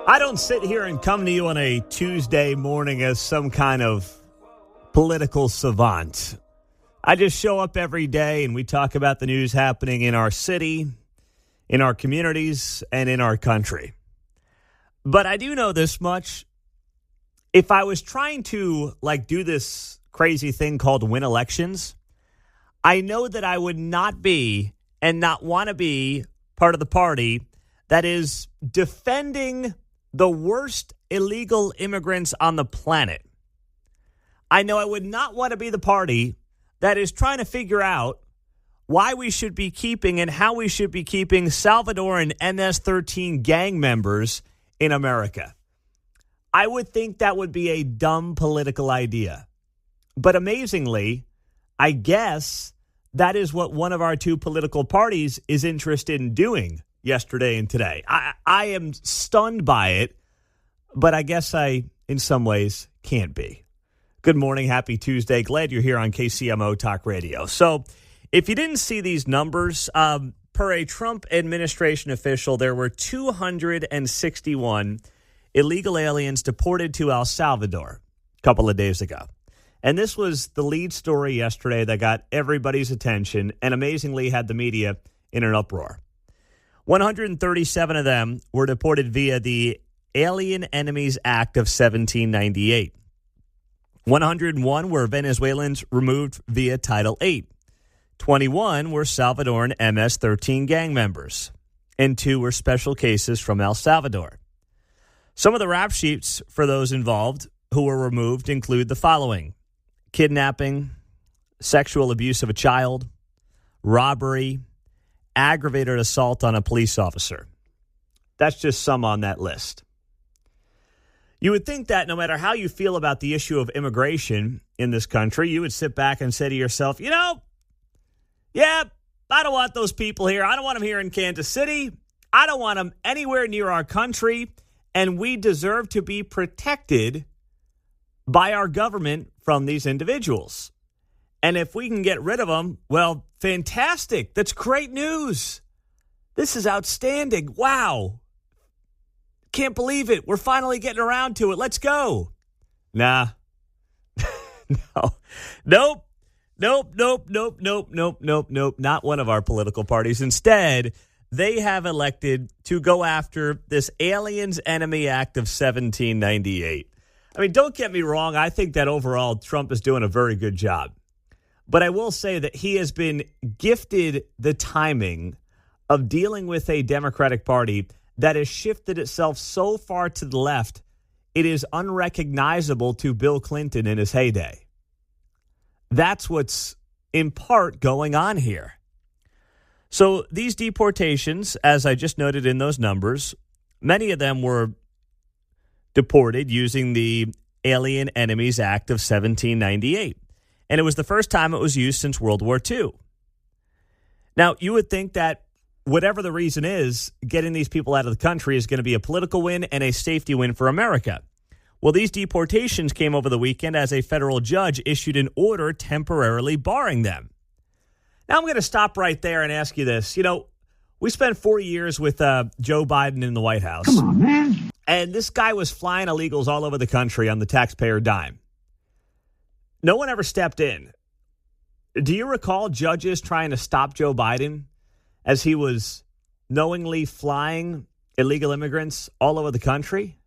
I don't sit here and come to you on a Tuesday morning as some kind of political savant. I just show up every day and we talk about the news happening in our city, in our communities, and in our country. But I do know this much. If I was trying to do this crazy thing called win elections, I know that I would not be and not want to be part of the party that is defending the worst illegal immigrants on the planet. I know I would not want to be the party that is trying to figure out why we should be keeping and how we should be keeping Salvadoran MS-13 gang members in America. I would think that would be a dumb political idea. But amazingly, I guess that is what one of our two political parties is interested in doing yesterday and today. I am stunned by it, but I guess I, in some ways, can't be. Good morning. Happy Tuesday. Glad you're here on KCMO Talk Radio. So if you didn't see these numbers, per a Trump administration official, there were 261 illegal aliens deported to El Salvador a couple of days ago. And this was the lead story yesterday that got everybody's attention and amazingly had the media in an uproar. 137 of them were deported via the Alien Enemies Act of 1798. 101 were Venezuelans removed via Title VIII. 21 were Salvadoran MS-13 gang members. And 2 were special cases from El Salvador. Some of the rap sheets for those involved who were removed include the following: kidnapping, sexual abuse of a child, robbery, aggravated assault on a police officer. That's just some on that list. You would think that no matter how you feel about the issue of immigration in this country, you would sit back and say to yourself, I don't want those people here. I don't want them here in Kansas City. I don't want them anywhere near our country. And we deserve to be protected by our government from these individuals. And if we can get rid of them, well, fantastic. That's great news. This is outstanding. Wow. Can't believe it. We're finally getting around to it. Let's go. Nah. No. Nope. Not one of our political parties. Instead, they have elected to go after this Aliens Enemy Act of 1798. I mean, don't get me wrong. I think that overall Trump is doing a very good job. But I will say that he has been gifted the timing of dealing with a Democratic Party that has shifted itself so far to the left, it is unrecognizable to Bill Clinton in his heyday. That's what's in part going on here. So these deportations, as I just noted in those numbers, many of them were deported using the Alien Enemies Act of 1798. And it was the first time it was used since World War II. Now, you would think that whatever the reason is, getting these people out of the country is going to be a political win and a safety win for America. Well, these deportations came over the weekend as a federal judge issued an order temporarily barring them. Now, I'm going to stop right there and ask you this. We spent 4 years with Joe Biden in the White House. Come on, man. And this guy was flying illegals all over the country on the taxpayer dime. No one ever stepped in. Do you recall judges trying to stop Joe Biden as he was knowingly flying illegal immigrants all over the country?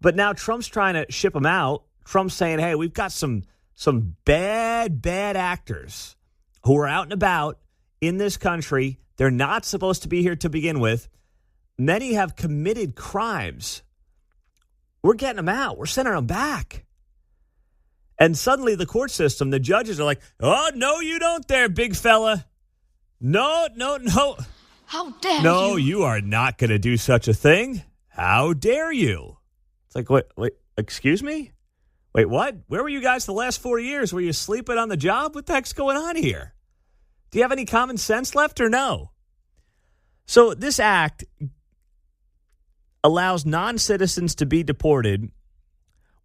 But now Trump's trying to ship them out. Trump's saying, hey, we've got some bad actors who are out and about in this country. They're not supposed to be here to begin with. Many have committed crimes. We're getting them out. We're sending them back. And suddenly the court system, the judges are like, oh, no, you don't there, big fella. No. How dare you? No, you are not going to do such a thing. How dare you? It's like, wait, excuse me? Wait, what? Where were you guys the last 4 years? Were you sleeping on the job? What the heck's going on here? Do you have any common sense left or no? So this act allows non-citizens to be deported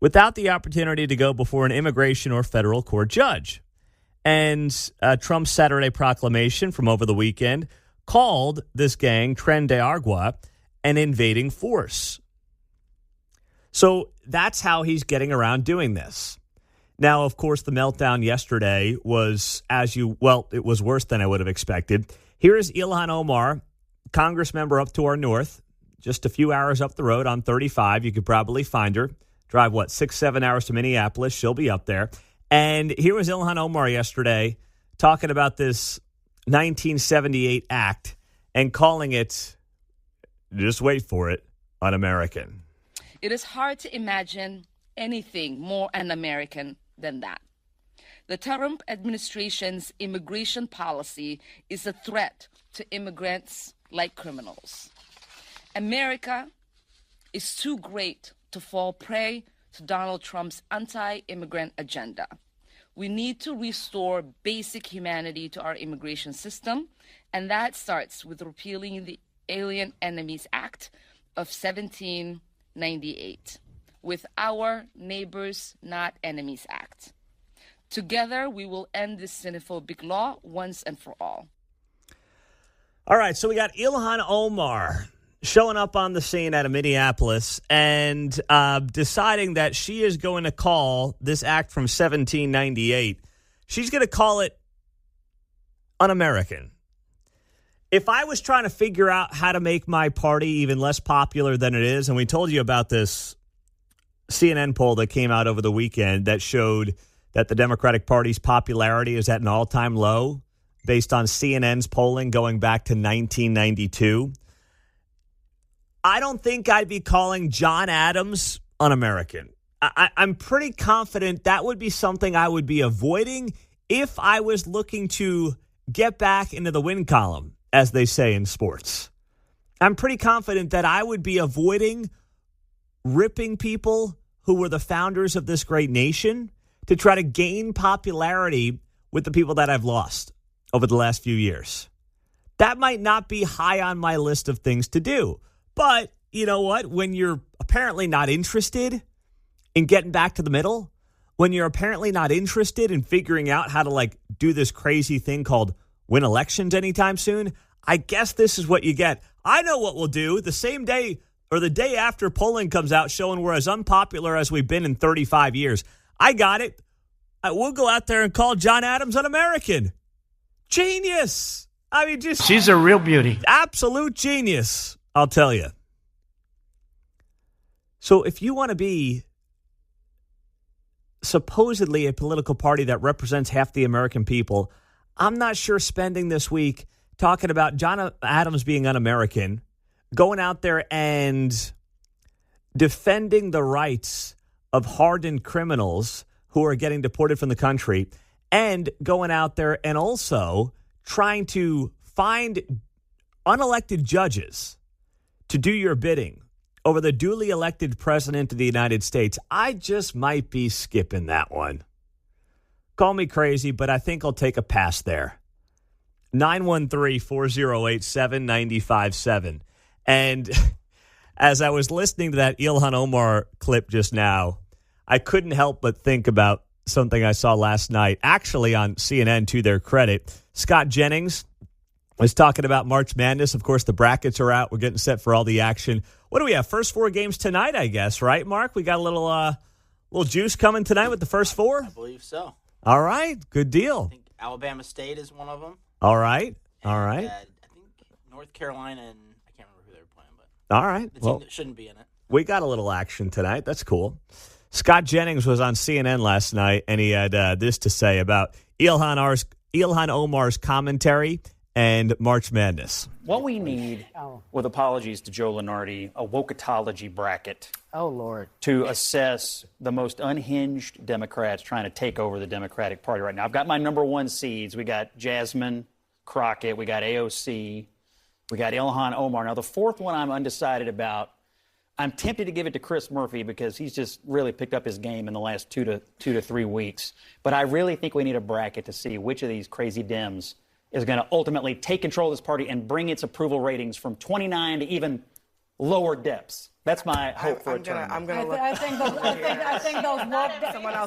without the opportunity to go before an immigration or federal court judge. And Trump's Saturday proclamation from over the weekend called this gang Tren de Agua an invading force. So that's how he's getting around doing this. Now, of course, the meltdown yesterday was, it was worse than I would have expected. Here is Ilhan Omar, Congress member up to our north, just a few hours up the road on 35. You could probably find her. Drive, 6-7 hours to Minneapolis. She'll be up there. And here was Ilhan Omar yesterday talking about this 1978 act and calling it, just wait for it, un-American. It is hard to imagine anything more un-American than that. The Trump administration's immigration policy is a threat to immigrants like criminals. America is too great to fall prey to Donald Trump's anti-immigrant agenda. We need to restore basic humanity to our immigration system, and that starts with repealing the Alien Enemies Act of 1798, with Our Neighbors Not Enemies Act. Together, we will end this xenophobic law once and for all. All right, so we got Ilhan Omar showing up on the scene out of Minneapolis and deciding that she is going to call this act from 1798, she's going to call it un-American. If I was trying to figure out how to make my party even less popular than it is, and we told you about this CNN poll that came out over the weekend that showed that the Democratic Party's popularity is at an all-time low based on CNN's polling going back to 1992. I don't think I'd be calling John Adams un-American. I'm pretty confident that would be something I would be avoiding if I was looking to get back into the win column, as they say in sports. I'm pretty confident that I would be avoiding ripping people who were the founders of this great nation to try to gain popularity with the people that I've lost over the last few years. That might not be high on my list of things to do. But you know what? When you're apparently not interested in getting back to the middle, when you're apparently not interested in figuring out how to do this crazy thing called win elections anytime soon, I guess this is what you get. I know what we'll do the same day or the day after polling comes out showing we're as unpopular as we've been in 35 years. I got it. We'll go out there and call John Adams un-American. Genius. I mean, she's a real beauty. Absolute genius, I'll tell you. So if you want to be supposedly a political party that represents half the American people, I'm not sure spending this week talking about John Adams being un-American, going out there and defending the rights of hardened criminals who are getting deported from the country, and going out there and also trying to find unelected judges to do your bidding over the duly elected president of the United States. I just might be skipping that one. Call me crazy, but I think I'll take a pass there. 913-408-7957. And as I was listening to that Ilhan Omar clip just now, I couldn't help but think about something I saw last night, actually on CNN, to their credit. Scott Jennings was talking about March Madness. Of course, the brackets are out. We're getting set for all the action. What do we have? First four games tonight, I guess, right, Mark? We got a little juice coming tonight with the first four? I believe so. All right. Good deal. I think Alabama State is one of them. All right. All And, right. I think North Carolina and I can't remember who they were playing, but All right. the team that shouldn't be in it. We got a little action tonight. That's cool. Scott Jennings was on CNN last night, and he had this to say about Ilhan Omar's commentary and March Madness. What we need, with apologies to Joe Lenardi, a wokatology bracket. Oh, Lord. To assess the most unhinged Democrats trying to take over the Democratic Party right now. I've got my number one seeds. We got Jasmine Crockett. We got AOC. We got Ilhan Omar. Now, the fourth one I'm undecided about. I'm tempted to give it to Chris Murphy because he's just really picked up his game in the last two to 3 weeks. But I really think we need a bracket to see which of these crazy Dems is going to ultimately take control of this party and bring its approval ratings from 29 to even lower depths. That's my hope for a tournament. I'm going to look. I think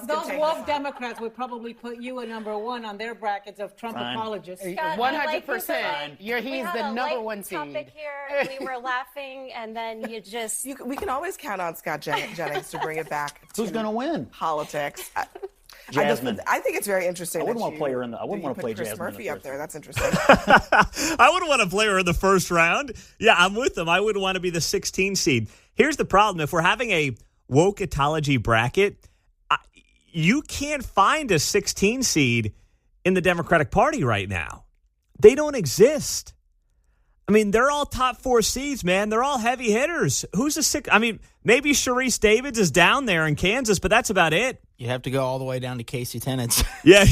those woke Democrats would probably put you at number one on their brackets of Trump apologists. 100%. He's the number one seed. Topic here. We were laughing, and then you just. We can always count on Scott Jennings to bring it back. Who's going to win? Politics. Jasmine. I think it's very interesting. I wouldn't want to play her in the. I wouldn't want to play Chris Jasmine. Murphy up there. That's interesting. I wouldn't want to play her in the first round. Yeah, I'm with them. I wouldn't want to be the 16 seed. Here's the problem. If we're having a wokeatology bracket, you can't find a 16 seed in the Democratic Party right now. They don't exist. I mean, they're all top 4 seeds, man. They're all heavy hitters. Who's a six? I mean, maybe Sharice Davids is down there in Kansas, but that's about it. You have to go all the way down to Casey Tennants. Yeah.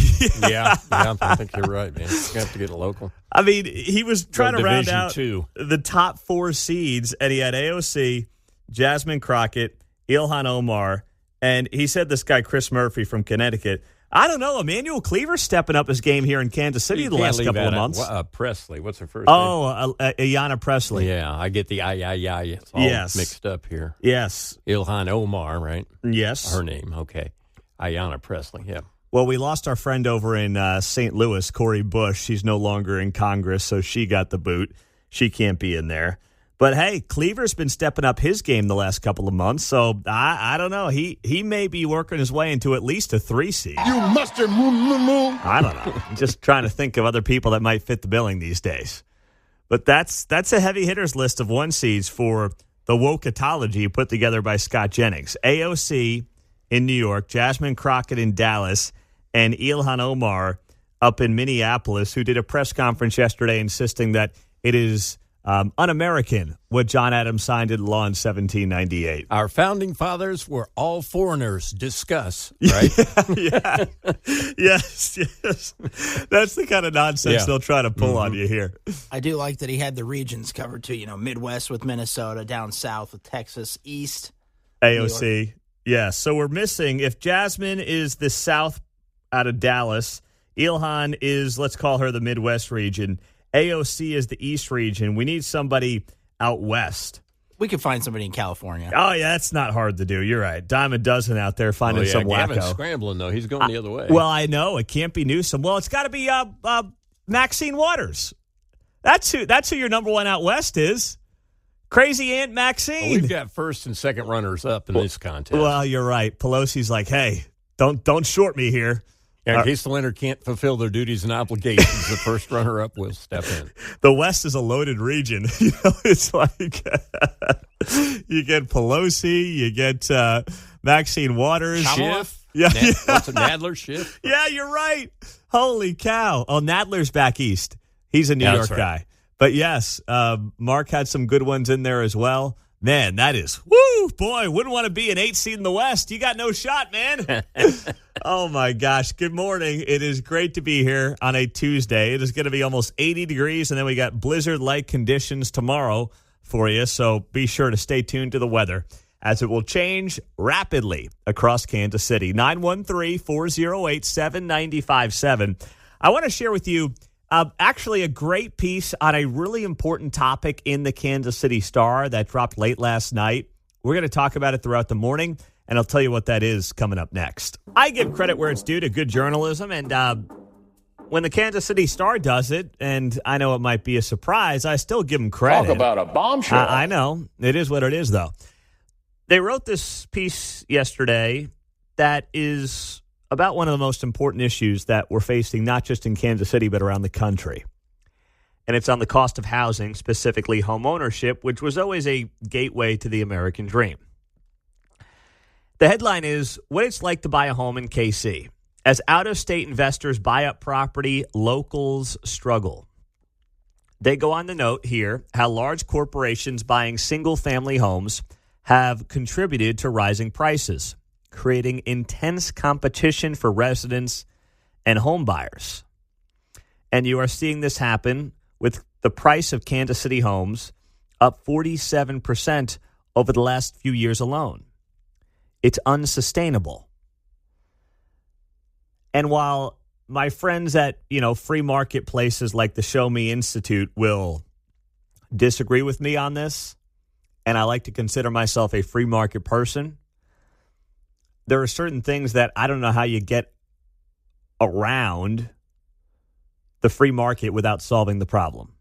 I think you're right, man. You have to get a local. I mean, he was trying to round out two. The top 4 seeds, and he had AOC, Jasmine Crockett, Ilhan Omar, and he said this guy, Chris Murphy from Connecticut. I don't know. Emmanuel Cleaver's stepping up his game here in Kansas City the last couple of months. Presley. What's her first name? Ayanna Presley. Yeah, I get the It's all mixed up here. Yes. Ilhan Omar, right? Yes. Her name. Okay. Ayanna Presley, yeah. Well, we lost our friend over in St. Louis, Cori Bush. She's no longer in Congress, so she got the boot. She can't be in there. But, hey, Cleaver's been stepping up his game the last couple of months, so I don't know. He may be working his way into at least a 3 seed. You mustard moo. I don't know. I'm just trying to think of other people that might fit the billing these days. But that's a heavy hitters list of 1 seeds for the wokeatology put together by Scott Jennings. AOC in New York, Jasmine Crockett in Dallas, and Ilhan Omar up in Minneapolis, who did a press conference yesterday insisting that it is un-American what John Adams signed into law in 1798. Our founding fathers were all foreigners. Discuss, right? Yeah. Yes. That's the kind of nonsense they'll try to pull on you here. I do like that he had the regions covered too. Midwest with Minnesota, down south with Texas, east. AOC. Yeah, so we're missing, if Jasmine is the south out of Dallas, Ilhan is, let's call her the Midwest region, AOC is the east region. We need somebody out west. We could find somebody in California. Oh, yeah, that's not hard to do. You're right. Dime a dozen out there finding some wacko. Gavin's scrambling, though. He's going the other way. Well, I know. It can't be Newsom. Well, it's got to be Maxine Waters. That's who your number one out west is. Crazy Aunt Maxine. Well, we've got first and second runners up in this contest. Well, you're right. Pelosi's like, hey, don't short me here. In case the winner can't fulfill their duties and obligations, the first runner-up will step in. The West is a loaded region. It's like you get Pelosi, you get Maxine Waters. Schiff. Yeah. What's it, Nadler, Schiff? Yeah, you're right. Holy cow. Oh, Nadler's back east. He's a New York guy. But, yes, Mark had some good ones in there as well. Man, that is, woo, boy, wouldn't want to be an 8 seed in the West. You got no shot, man. Oh, my gosh. Good morning. It is great to be here on a Tuesday. It is going to be almost 80 degrees, and then we got blizzard-like conditions tomorrow for you. So be sure to stay tuned to the weather as it will change rapidly across Kansas City. 913-408-7957. I want to share with you actually a great piece on a really important topic in the Kansas City Star that dropped late last night. We're going to talk about it throughout the morning, and I'll tell you what that is coming up next. I give credit where it's due to good journalism, and when the Kansas City Star does it, and I know it might be a surprise, I still give them credit. Talk about a bombshell. I know. It is what it is, though. They wrote this piece yesterday that is about one of the most important issues that we're facing, not just in Kansas City, but around the country. And it's on the cost of housing, specifically home ownership, which was always a gateway to the American dream. The headline is, What It's Like to Buy a Home in KC. As out-of-state investors buy up property, locals struggle. They go on to note here how large corporations buying single-family homes have contributed to rising prices, creating intense competition for residents and home buyers. And you are seeing this happen with the price of Kansas City homes up 47% over the last few years alone. It's unsustainable. And while my friends at, free market places like the Show Me Institute will disagree with me on this, and I like to consider myself a free market person, there are certain things that I don't know how you get around the free market without solving the problem.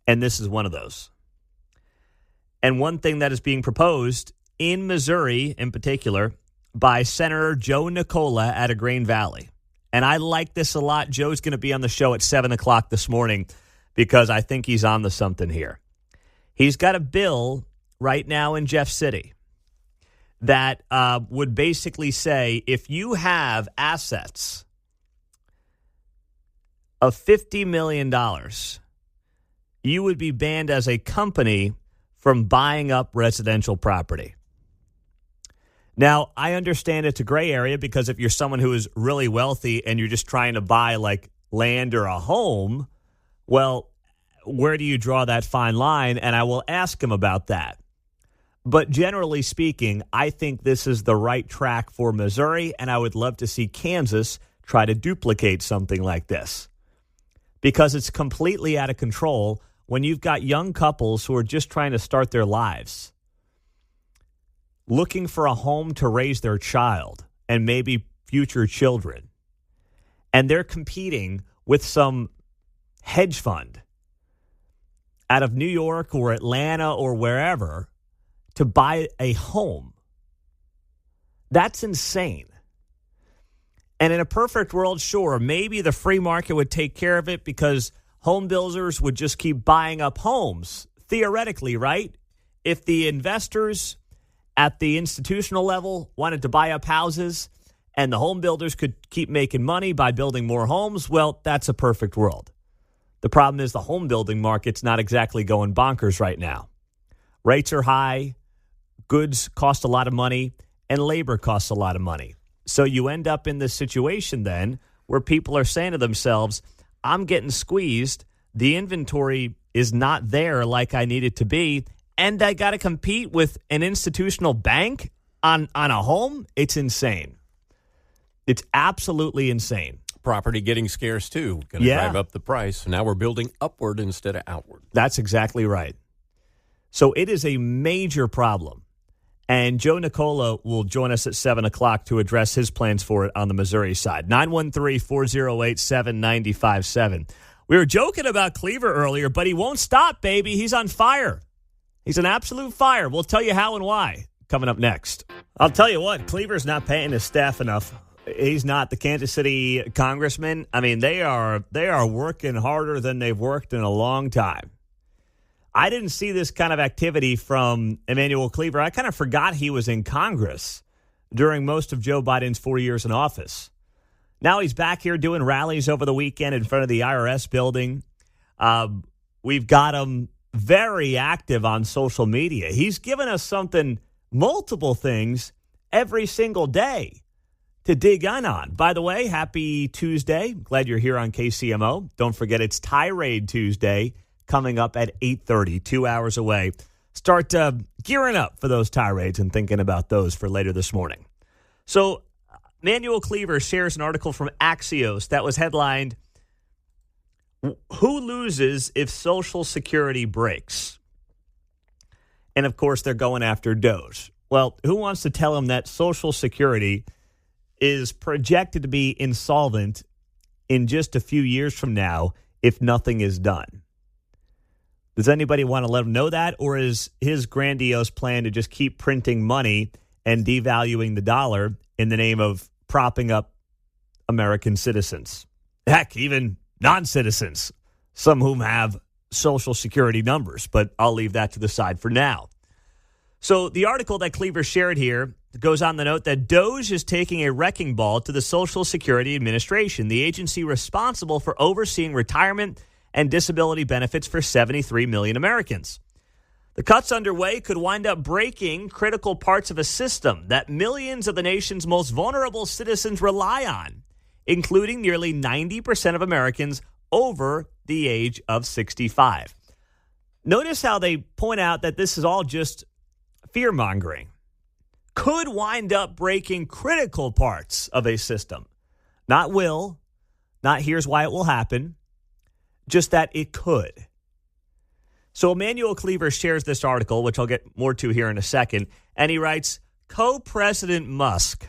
And this is one of those. And one thing that is being proposed in Missouri, in particular, by Senator Joe Nicola out of Grain Valley. And I like this a lot. Joe's going to be on the show at 7 o'clock this morning because I think he's on to something here. He's got a bill right now in Jeff City that would basically say if you have assets of $50 million, you would be banned as a company from buying up residential property. Now, I understand it's a gray area because if you're someone who is really wealthy and you're just trying to buy like land or a home, well, where do you draw that fine line? And I will ask him about that. But generally speaking, I think this is the right track for Missouri, and I would love to see Kansas try to duplicate something like this because it's completely out of control when you've got young couples who are just trying to start their lives, looking for a home to raise their child and maybe future children. And they're competing with some hedge fund out of New York or Atlanta or wherever to buy a home. That's insane. And in a perfect world, sure, maybe the free market would take care of it because home builders would just keep buying up homes, theoretically, right? If the investors at the institutional level wanted to buy up houses and the home builders could keep making money by building more homes, well, that's a perfect world. The problem is the home building market's not exactly going bonkers right now. Rates are high, goods cost a lot of money, and labor costs a lot of money. So you end up in this situation then where people are saying to themselves, I'm getting squeezed, the inventory is not there like I need it to be, and I got to compete with an institutional bank on a home? It's insane. It's absolutely insane. Property getting scarce, too. Going to drive up the price. Now we're building upward instead of outward. That's exactly right. So it is a major problem. And Joe Nicola will join us at 7 o'clock to address his plans for it on the Missouri side. 913-408-7957. We were joking about Cleaver earlier, but he won't stop, baby. He's on fire. He's an absolute fire. We'll tell you how and why coming up next. I'll tell you what, Cleaver's not paying his staff enough. He's not. The Kansas City congressman, I mean, they are working harder than they've worked in a long time. I didn't see this kind of activity from Emmanuel Cleaver. I kind of forgot he was in Congress during most of Joe Biden's 4 years in office. Now he's back here doing rallies over the weekend in front of the IRS building. We've got him very active on social media. He's given us something, multiple things, every single day to dig in on. By the way, happy Tuesday. Glad you're here on KCMO. Don't forget it's Tirade Tuesday coming up at 8:30, 2 hours away. Start gearing up for those tirades and thinking about those for later this morning. So Manuel Cleaver shares an article from Axios that was headlined, "Who Loses If Social Security Breaks?" And, of course, they're going after Doge. Well, who wants to tell him that Social Security is projected to be insolvent in just a few years from now if nothing is done? Does anybody want to let him know that? Or is his grandiose plan to just keep printing money and devaluing the dollar in the name of propping up American citizens? Heck, even non-citizens, some whom have Social Security numbers, but I'll leave that to the side for now. So the article that Cleaver shared here goes on to note that Doge is taking a wrecking ball to the Social Security Administration, the agency responsible for overseeing retirement and disability benefits for 73 million Americans. The cuts underway could wind up breaking critical parts of a system that millions of the nation's most vulnerable citizens rely on, including nearly 90% of Americans over the age of 65. Notice how they point out that this is all just fear-mongering. Could wind up breaking critical parts of a system. Not will, not here's why it will happen, just that it could. So Emmanuel Cleaver shares this article, which I'll get more to here in a second, and he writes, Co-President Musk.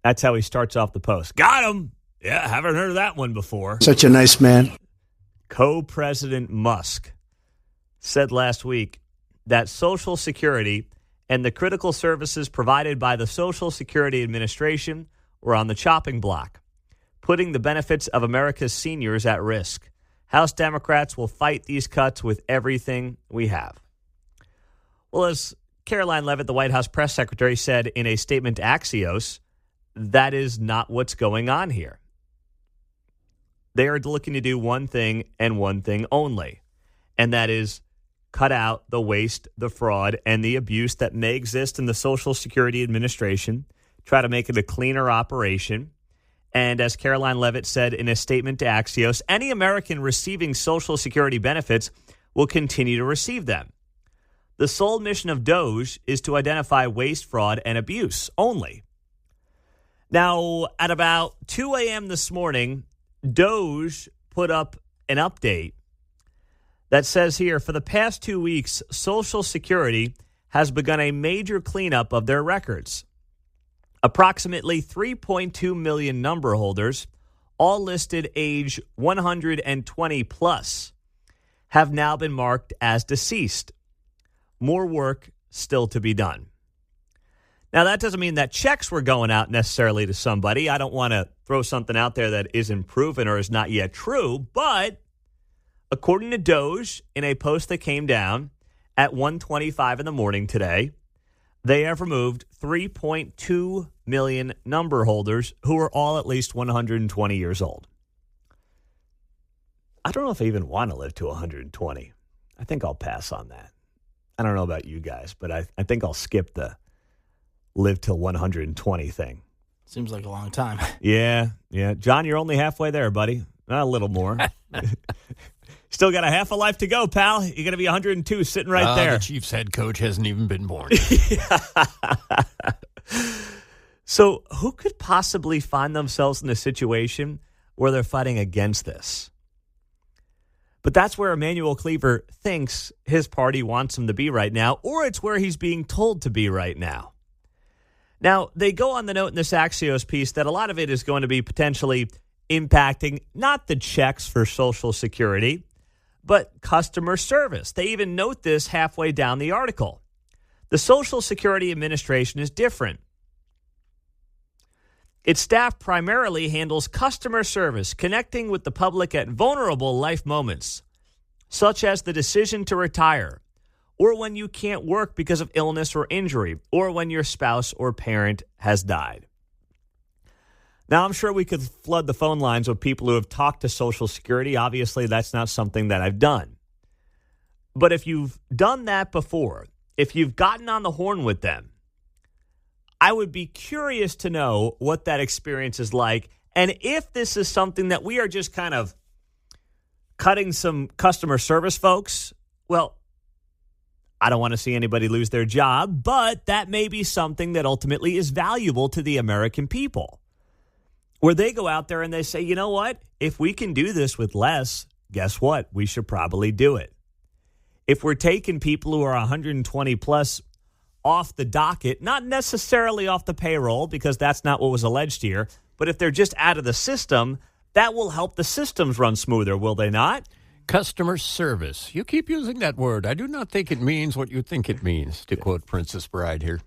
That's how he starts off the post. Got him. Yeah, haven't heard of that one before. Such a nice man. Co-President Musk said last week that Social Security and the critical services provided by the Social Security Administration were on the chopping block, putting the benefits of America's seniors at risk. House Democrats will fight these cuts with everything we have. Well, as Caroline Leavitt, the White House press secretary, said in a statement to Axios, that is not what's going on here. They are looking to do one thing and one thing only, and that is cut out the waste, the fraud, and the abuse that may exist in the Social Security Administration, try to make it a cleaner operation. And as Caroline Leavitt said in a statement to Axios, any American receiving Social Security benefits will continue to receive them. The sole mission of DOGE is to identify waste, fraud, and abuse only. Now, at about 2 a.m. this morning, DOGE put up an update that says here, for the past 2 weeks, Social Security has begun a major cleanup of their records. Approximately 3.2 million number holders, all listed age 120 plus, have now been marked as deceased. More work still to be done. Now, that doesn't mean that checks were going out necessarily to somebody. I don't want to throw something out there that isn't proven or is not yet true, but according to DOGE, in a post that came down at 1:25 in the morning today, they have removed 3.2 million number holders who are all at least 120 years old. I don't know if I even want to live to 120. I think I'll pass on that. I don't know about you guys, but I think I'll skip the live till 120 thing. Seems like a long time. Yeah. John, you're only halfway there, buddy. A little more. Still got a half a life to go, pal. You're going to be 102 sitting right there. The Chiefs head coach hasn't even been born. So who could possibly find themselves in a situation where they're fighting against this? But that's where Emmanuel Cleaver thinks his party wants him to be right now, or it's where he's being told to be right now. Now, they go on the note in this Axios piece that a lot of it is going to be potentially impacting not the checks for Social Security, but customer service. They even note this halfway down the article. The Social Security Administration is different. Its staff primarily handles customer service, connecting with the public at vulnerable life moments, such as the decision to retire, or when you can't work because of illness or injury, or when your spouse or parent has died. Now, I'm sure we could flood the phone lines with people who have talked to Social Security. Obviously, that's not something that I've done. But if you've done that before, if you've gotten on the horn with them, I would be curious to know what that experience is like, and if this is something that we are just kind of cutting some customer service folks. Well, I don't want to see anybody lose their job, but that may be something that ultimately is valuable to the American people, where they go out there and they say, you know what? If we can do this with less, guess what? We should probably do it. If we're taking people who are 120 plus off the docket, not necessarily off the payroll, because that's not what was alleged here, but if they're just out of the system, that will help the systems run smoother, will they not? Customer service. You keep using that word. I do not think it means what you think it means, to quote Princess Bride here.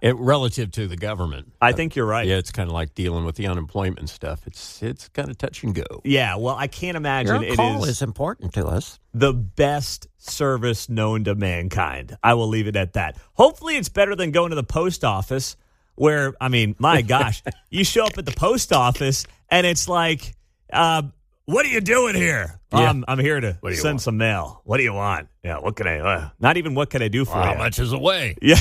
Relative to the government. I think you're right. Yeah, it's kind of like dealing with the unemployment stuff. It's kind of touch and go. Yeah, well, I can't imagine Your call is important to us. The best service known to mankind. I will leave it at that. Hopefully it's better than going to the post office where, I mean, my gosh, you show up at the post office and it's like, what are you doing here? Yeah. I'm here to send some mail. What do you want? Yeah, what can I, not even what can I do for you? How much is away? Yeah.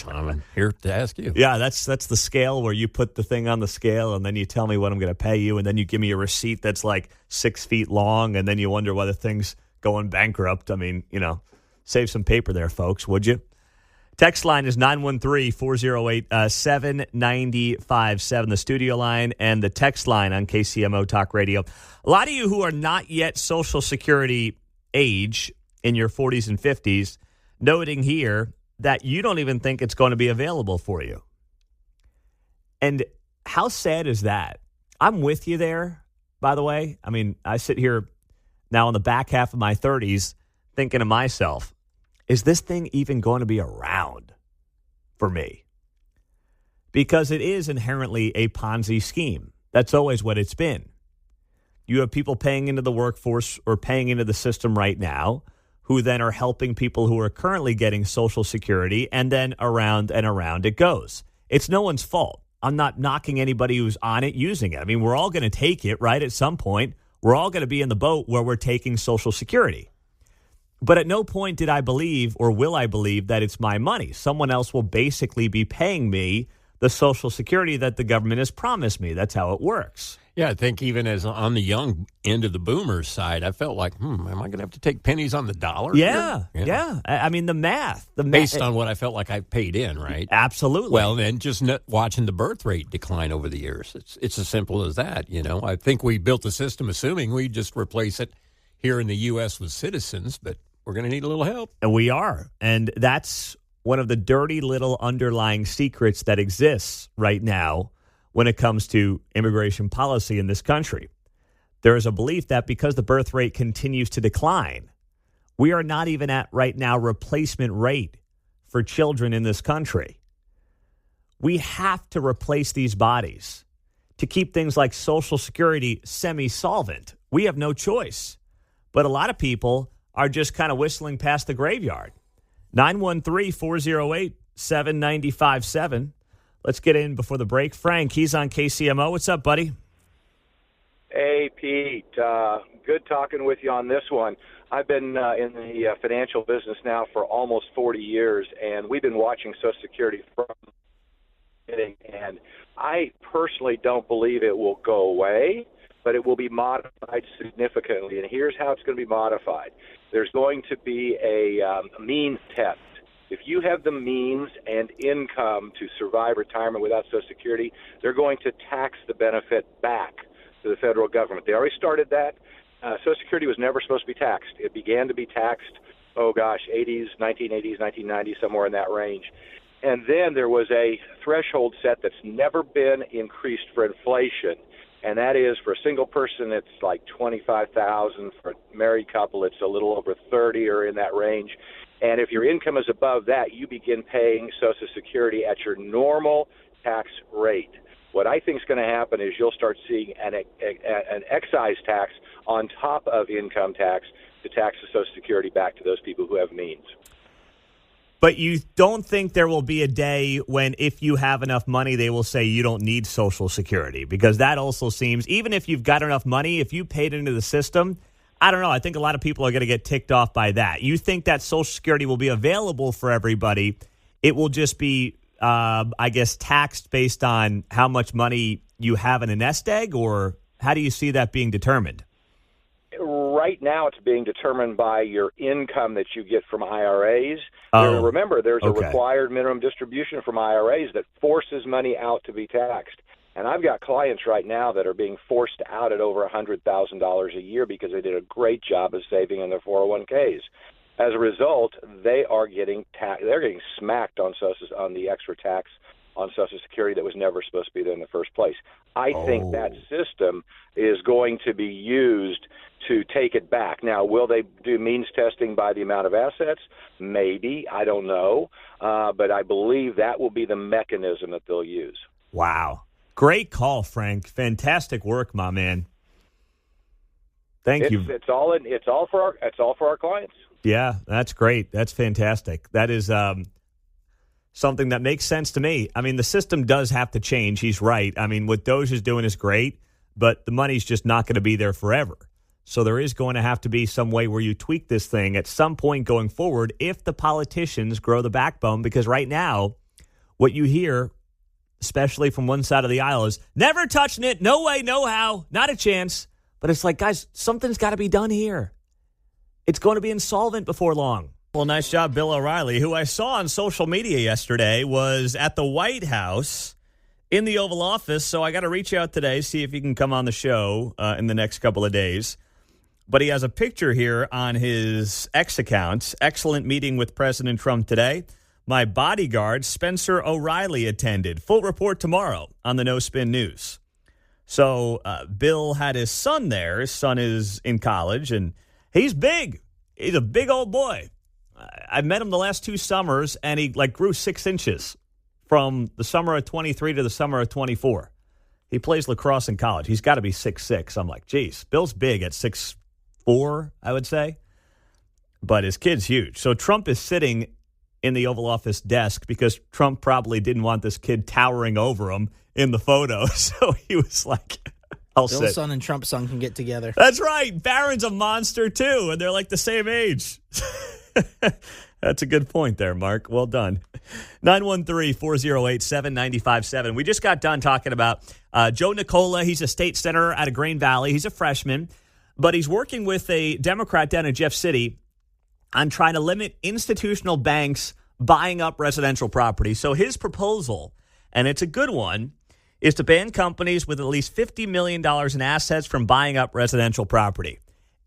I'm here to ask you. Yeah, that's the scale where you put the thing on the scale and then you tell me what I'm going to pay you, and then you give me a receipt that's like 6 feet long, and then you wonder whether things going bankrupt. I mean, save some paper there, folks, would you? Text line is 913-408-7957, the studio line, and the text line on KCMO Talk Radio. A lot of you who are not yet Social Security age in your 40s and 50s, noting here that you don't even think it's going to be available for you. And how sad is that? I'm with you there, by the way. I mean, I sit here now in the back half of my 30s thinking to myself, is this thing even going to be around for me? Because it is inherently a Ponzi scheme. That's always what it's been. You have people paying into the workforce or paying into the system right now who then are helping people who are currently getting Social Security, and then around and around it goes. It's no one's fault. I'm not knocking anybody who's on it using it. I mean, we're all going to take it, right? At some point, we're all going to be in the boat where we're taking Social Security. But at no point did I believe or will I believe that it's my money. Someone else will basically be paying me the Social Security that the government has promised me. That's how it works. Yeah, I think even as on the young end of the boomers side, I felt like, am I going to have to take pennies on the dollar? Yeah. I mean, the math. Based on what I felt like I paid in, right? Absolutely. Well, then just watching the birth rate decline over the years. It's as simple as that, you know. I think we built the system assuming we just replace it here in the U.S. with citizens, but we're going to need a little help. And we are. And that's one of the dirty little underlying secrets that exists right now when it comes to immigration policy in this country. There is a belief that because the birth rate continues to decline, we are not even at right now replacement rate for children in this country. We have to replace these bodies to keep things like Social Security semi-solvent. We have no choice. But a lot of people are just kind of whistling past the graveyard. 913-408-7957. Let's get in before the break. Frank, he's on KCMO. What's up, buddy? Hey, Pete. Good talking with you on this one. I've been in the financial business now for almost 40 years, and we've been watching Social Security from the beginning, and I personally don't believe it will go away, but it will be modified significantly, and here's how it's going to be modified. There's going to be a means test. If you have the means and income to survive retirement without Social Security, they're going to tax the benefit back to the federal government. They already started that. Social Security was never supposed to be taxed. It began to be taxed, 1980s, 1990s, somewhere in that range. And then there was a threshold set that's never been increased for inflation, and that is for a single person, it's like $25,000. For a married couple, it's a little over 30 or in that range. And if your income is above that, you begin paying Social Security at your normal tax rate. What I think is going to happen is you'll start seeing an excise tax on top of income tax to tax the Social Security back to those people who have means. But you don't think there will be a day when if you have enough money, they will say you don't need Social Security? Because that also seems, even if you've got enough money, if you paid into the system, I don't know. I think a lot of people are going to get ticked off by that. You think that Social Security will be available for everybody. It will just be, I guess, taxed based on how much money you have in a nest egg, or how do you see that being determined? Right now, it's being determined by your income that you get from IRAs. Remember, there's a required minimum distribution from IRAs that forces money out to be taxed. And I've got clients right now that are being forced out at over $100,000 a year because they did a great job of saving in their 401ks. As a result, they are getting smacked on the extra tax on Social Security that was never supposed to be there in the first place. I think that system is going to be used to take it back. Now, will they do means testing by the amount of assets? Maybe. I don't know. But I believe that will be the mechanism that they'll use. Wow. Great call, Frank. Fantastic work, my man. Thank you. It's all for our clients. Yeah, that's great. That's fantastic. That is something that makes sense to me. I mean, the system does have to change. He's right. I mean, what Doge is doing is great, but the money's just not going to be there forever. So there is going to have to be some way where you tweak this thing at some point going forward if the politicians grow the backbone, because right now what you hear, especially from one side of the aisle, is never touching it, no way, no how, not a chance. But it's like, guys, something's got to be done here. It's going to be insolvent before long. Well, nice job, Bill O'Reilly, who I saw on social media yesterday was at the White House in the Oval Office. So I got to reach out today, see if he can come on the show in the next couple of days. But he has a picture here on his X account. Excellent meeting with President Trump today. My bodyguard, Spencer O'Reilly, attended. Full report tomorrow on the No Spin News. So Bill had his son there. His son is in college, and he's big. He's a big old boy. I met him the last 2 summers, and he grew 6 inches from the summer of 23 to the summer of 24. He plays lacrosse in college. He's got to be 6'6". I'm like, geez, Bill's big at 6'4", I would say. But his kid's huge. So Trump is sitting in the Oval Office desk because Trump probably didn't want this kid towering over him in the photo. So he was like, I'll sit. Bill's son and Trump's son can get together. That's right. Barron's a monster, too, and they're like the same age. That's a good point there, Mark. Well done. 913-408-7957. We just got done talking about Joe Nicola. He's a state senator out of Green Valley. He's a freshman, but he's working with a Democrat down in Jeff City on trying to limit institutional banks buying up residential property. So his proposal, and it's a good one, is to ban companies with at least $50 million in assets from buying up residential property.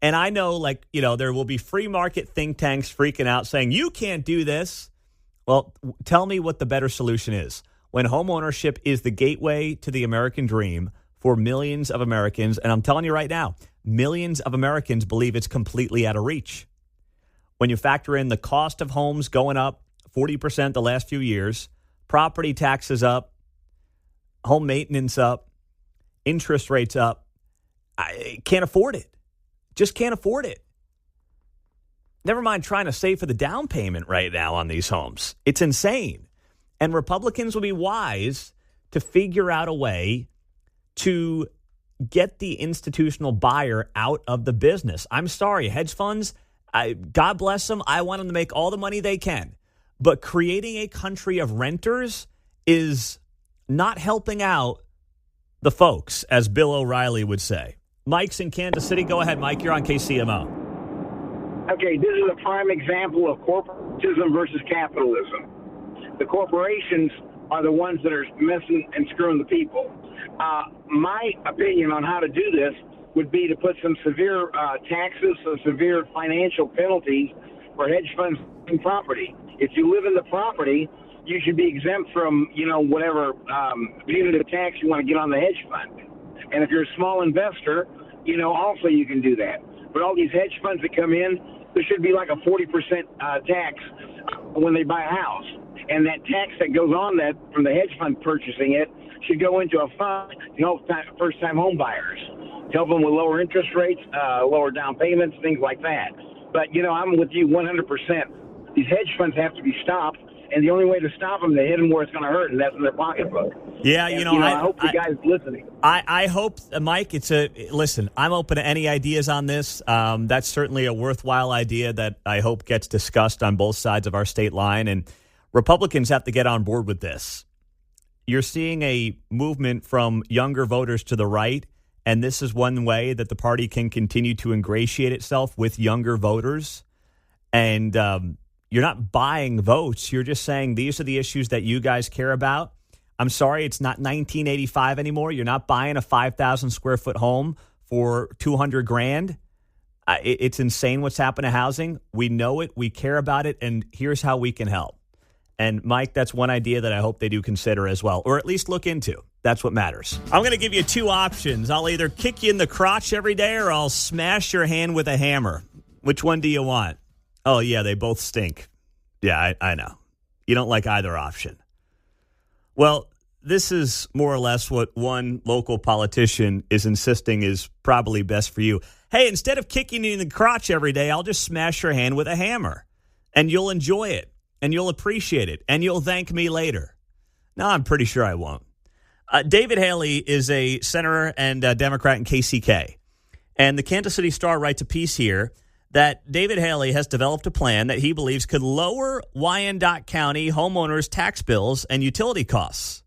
And I know, there will be free market think tanks freaking out saying, you can't do this. Well, tell me what the better solution is. When home ownership is the gateway to the American dream for millions of Americans, and I'm telling you right now, millions of Americans believe it's completely out of reach. When you factor in the cost of homes going up 40% the last few years, property taxes up, home maintenance up, interest rates up, I can't afford it. Just can't afford it. Never mind trying to save for the down payment right now on these homes. It's insane. And Republicans will be wise to figure out a way to get the institutional buyer out of the business. I'm sorry, hedge funds, God bless them. I want them to make all the money they can. But creating a country of renters is not helping out the folks, as Bill O'Reilly would say. Mike's in Kansas City. Go ahead, Mike. You're on KCMO. Okay, this is a prime example of corporatism versus capitalism. The corporations are the ones that are messing and screwing the people. My opinion on how to do this would be to put some severe taxes, some severe financial penalties for hedge funds in property. If you live in the property, you should be exempt from, whatever punitive tax you want to get on the hedge fund. And if you're a small investor, also you can do that. But all these hedge funds that come in, there should be like a 40% tax when they buy a house. And that tax that goes on that from the hedge fund purchasing it should go into a fund to help first-time home buyers, to help them with lower interest rates, lower down payments, things like that. But, I'm with you 100%. These hedge funds have to be stopped. And the only way to stop them, they hit them where it's going to hurt, and that's in their pocketbook. Yeah, I hope the guy's listening. I hope, Mike, listen, I'm open to any ideas on this. That's certainly a worthwhile idea that I hope gets discussed on both sides of our state line. And Republicans have to get on board with this. You're seeing a movement from younger voters to the right, and this is one way that the party can continue to ingratiate itself with younger voters. And you're not buying votes. You're just saying these are the issues that you guys care about. I'm sorry, it's not 1985 anymore. You're not buying a 5,000 square foot home for $200,000. It's insane what's happened to housing. We know it. We care about it. And here's how we can help. And Mike, that's one idea that I hope they do consider as well, or at least look into. That's what matters. I'm going to give you 2 options. I'll either kick you in the crotch every day or I'll smash your hand with a hammer. Which one do you want? Oh, yeah, they both stink. Yeah, I know. You don't like either option. Well, this is more or less what one local politician is insisting is probably best for you. Hey, instead of kicking you in the crotch every day, I'll just smash your hand with a hammer. And you'll enjoy it. And you'll appreciate it. And you'll thank me later. No, I'm pretty sure I won't. David Haley is a senator and a Democrat in KCK. And the Kansas City Star writes a piece here that David Haley has developed a plan that he believes could lower Wyandotte County homeowners' tax bills and utility costs.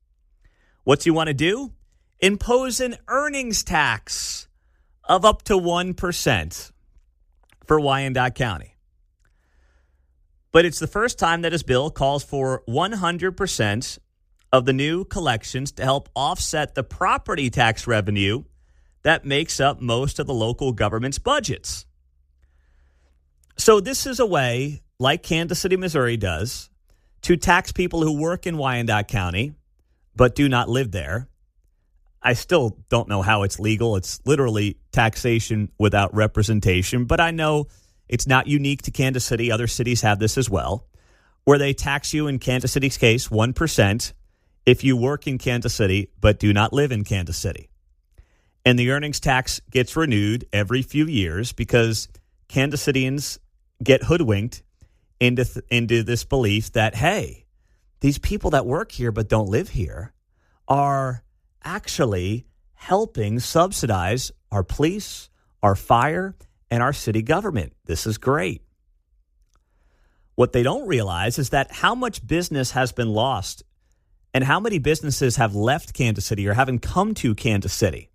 What's he want to do? Impose an earnings tax of up to 1% for Wyandotte County. But it's the first time that his bill calls for 100% of the new collections to help offset the property tax revenue that makes up most of the local government's budgets. So this is a way, like Kansas City, Missouri does, to tax people who work in Wyandotte County but do not live there. I still don't know how it's legal. It's literally taxation without representation. But I know it's not unique to Kansas City. Other cities have this as well, where they tax you, in Kansas City's case, 1% if you work in Kansas City but do not live in Kansas City. And the earnings tax gets renewed every few years because Kansas Cityans get hoodwinked into this belief that, hey, these people that work here but don't live here are actually helping subsidize our police, our fire, and our city government. This is great. What they don't realize is that how much business has been lost and how many businesses have left Kansas City or haven't come to Kansas City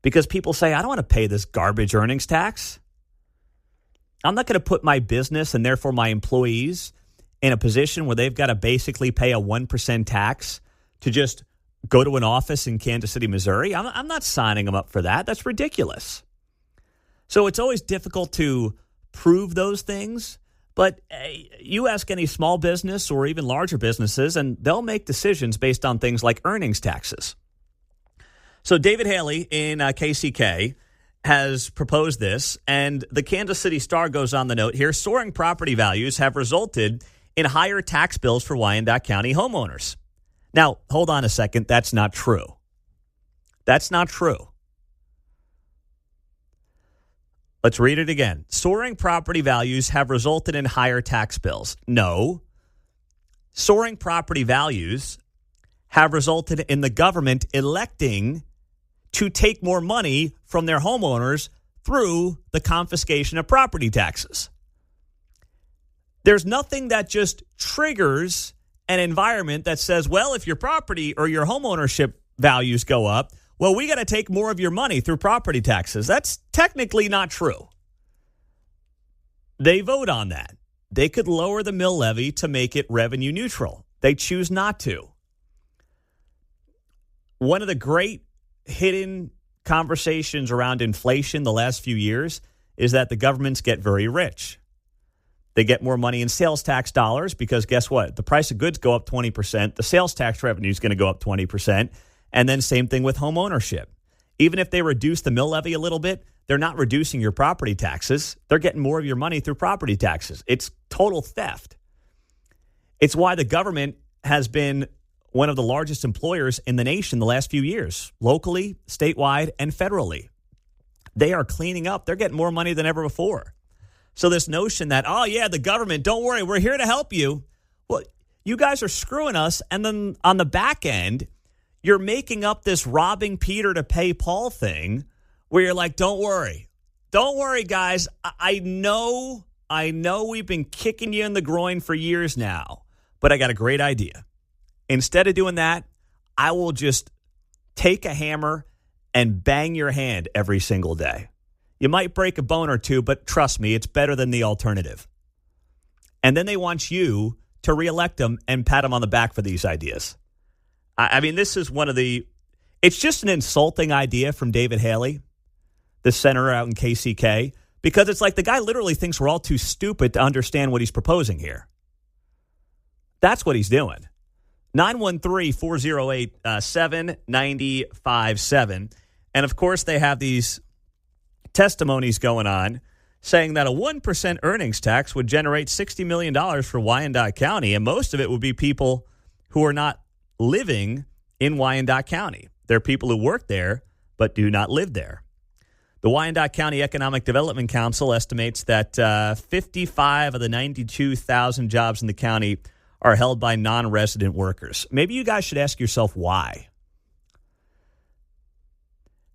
because people say, I don't want to pay this garbage earnings tax. I'm not going to put my business and therefore my employees in a position where they've got to basically pay a 1% tax to just go to an office in Kansas City, Missouri. I'm not signing them up for that. That's ridiculous. So it's always difficult to prove those things. But you ask any small business or even larger businesses, and they'll make decisions based on things like earnings taxes. So David Haley in KCK has proposed this, and the Kansas City Star goes on the note here. Soaring property values have resulted in higher tax bills for Wyandotte County homeowners. Now, hold on a second. That's not true. That's not true. Let's read it again. Soaring property values have resulted in higher tax bills. No. Soaring property values have resulted in the government electing to take more money from their homeowners through the confiscation of property taxes. There's nothing that just triggers an environment that says, well, if your property or your homeownership values go up, well, we got to take more of your money through property taxes. That's technically not true. They vote on that. They could lower the mill levy to make it revenue neutral. They choose not to. One of the great hidden conversations around inflation the last few years is that the governments get very rich. They get more money in sales tax dollars because guess what? The price of goods go up 20%. The sales tax revenue is going to go up 20%. And then same thing with home ownership. Even if they reduce the mill levy a little bit, they're not reducing your property taxes. They're getting more of your money through property taxes. It's total theft. It's why the government has been one of the largest employers in the nation the last few years, locally, statewide, and federally. They are cleaning up. They're getting more money than ever before. So this notion that, oh, yeah, the government, don't worry, we're here to help you. Well, you guys are screwing us. And then on the back end, you're making up this robbing Peter to pay Paul thing where you're like, don't worry. Don't worry, guys. I know we've been kicking you in the groin for years now, but I got a great idea. Instead of doing that, I will just take a hammer and bang your hand every single day. You might break a bone or two, but trust me, it's better than the alternative. And then they want you to reelect them and pat them on the back for these ideas. I mean, this is it's just an insulting idea from David Haley, the senator out in KCK, because it's like the guy literally thinks we're all too stupid to understand what he's proposing here. That's what he's doing. 913-408-7957. And, of course, they have these testimonies going on saying that a 1% earnings tax would generate $60 million for Wyandotte County, and most of it would be people who are not living in Wyandotte County. They're people who work there but do not live there. The Wyandotte County Economic Development Council estimates that 55 of the 92,000 jobs in the county are held by non-resident workers. Maybe you guys should ask yourself why.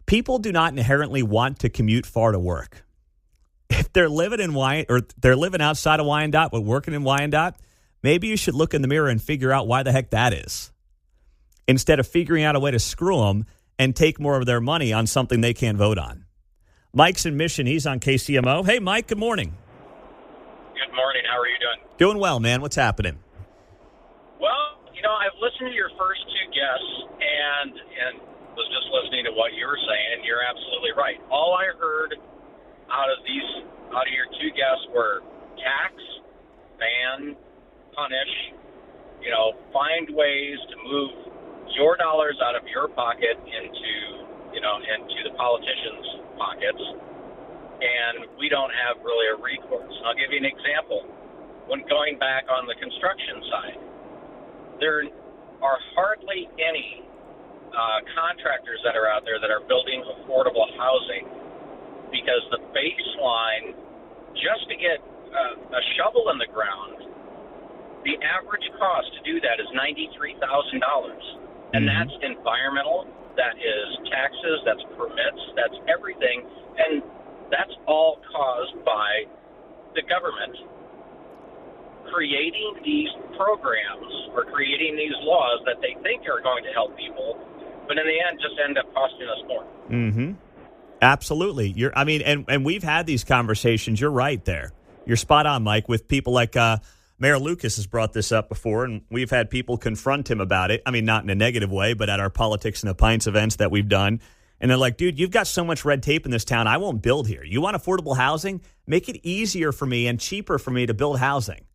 People do not inherently want to commute far to work. If they're living in they're living outside of Wyandotte but working in Wyandotte, maybe you should look in the mirror and figure out why the heck that is, instead of figuring out a way to screw them and take more of their money on something they can't vote on. Mike's in Mission. He's on KCMO. Hey, Mike, good morning. Good morning. How are you doing? Doing well, man. What's happening? Well, I've listened to your first two guests, and was just listening to what you were saying, and you're absolutely right. All I heard out of your two guests were tax, ban, punish, find ways to move your dollars out of your pocket into the politicians' pockets, and we don't have really a recourse. I'll give you an example. When going back on the construction side, there are hardly any contractors that are out there that are building affordable housing, because the baseline, just to get a shovel in the ground, the average cost to do that is $93,000. And that's environmental, that is taxes, that's permits, that's everything. And that's all caused by the government creating these programs or creating these laws that they think are going to help people, but in the end just end up costing us more. Mm-hmm. Absolutely. And we've had these conversations. You're right there. You're spot on, Mike, with people like Mayor Lucas has brought this up before, and we've had people confront him about it. I mean, not in a negative way, but at our Politics in the Pints events that we've done. And they're like, dude, you've got so much red tape in this town. I won't build here. You want affordable housing? Make it easier for me and cheaper for me to build housing.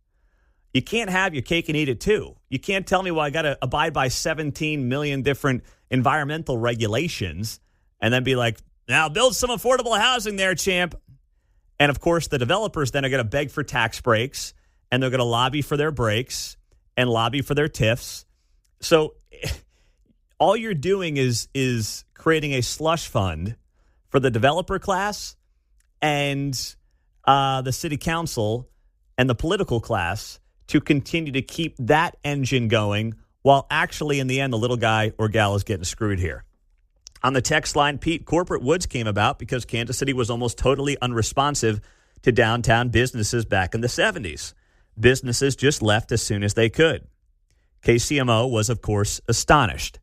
You can't have your cake and eat it too. You can't tell me, well, I got to abide by 17 million different environmental regulations and then be like, now build some affordable housing there, champ. And of course, the developers then are going to beg for tax breaks, and they're going to lobby for their breaks and lobby for their TIFs. So all you're doing is creating a slush fund for the developer class and the city council and the political class to continue to keep that engine going, while actually in the end, the little guy or gal is getting screwed here. On the text line, Pete, corporate woods came about because Kansas City was almost totally unresponsive to downtown businesses back in the 70s. Businesses just left as soon as they could. KCMO was, of course, astonished.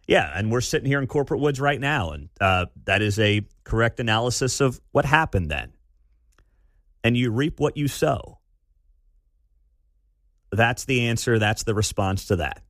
Yeah, and we're sitting here in corporate woods right now, and that is a correct analysis of what happened then. And you reap what you sow. That's the answer. That's the response to that.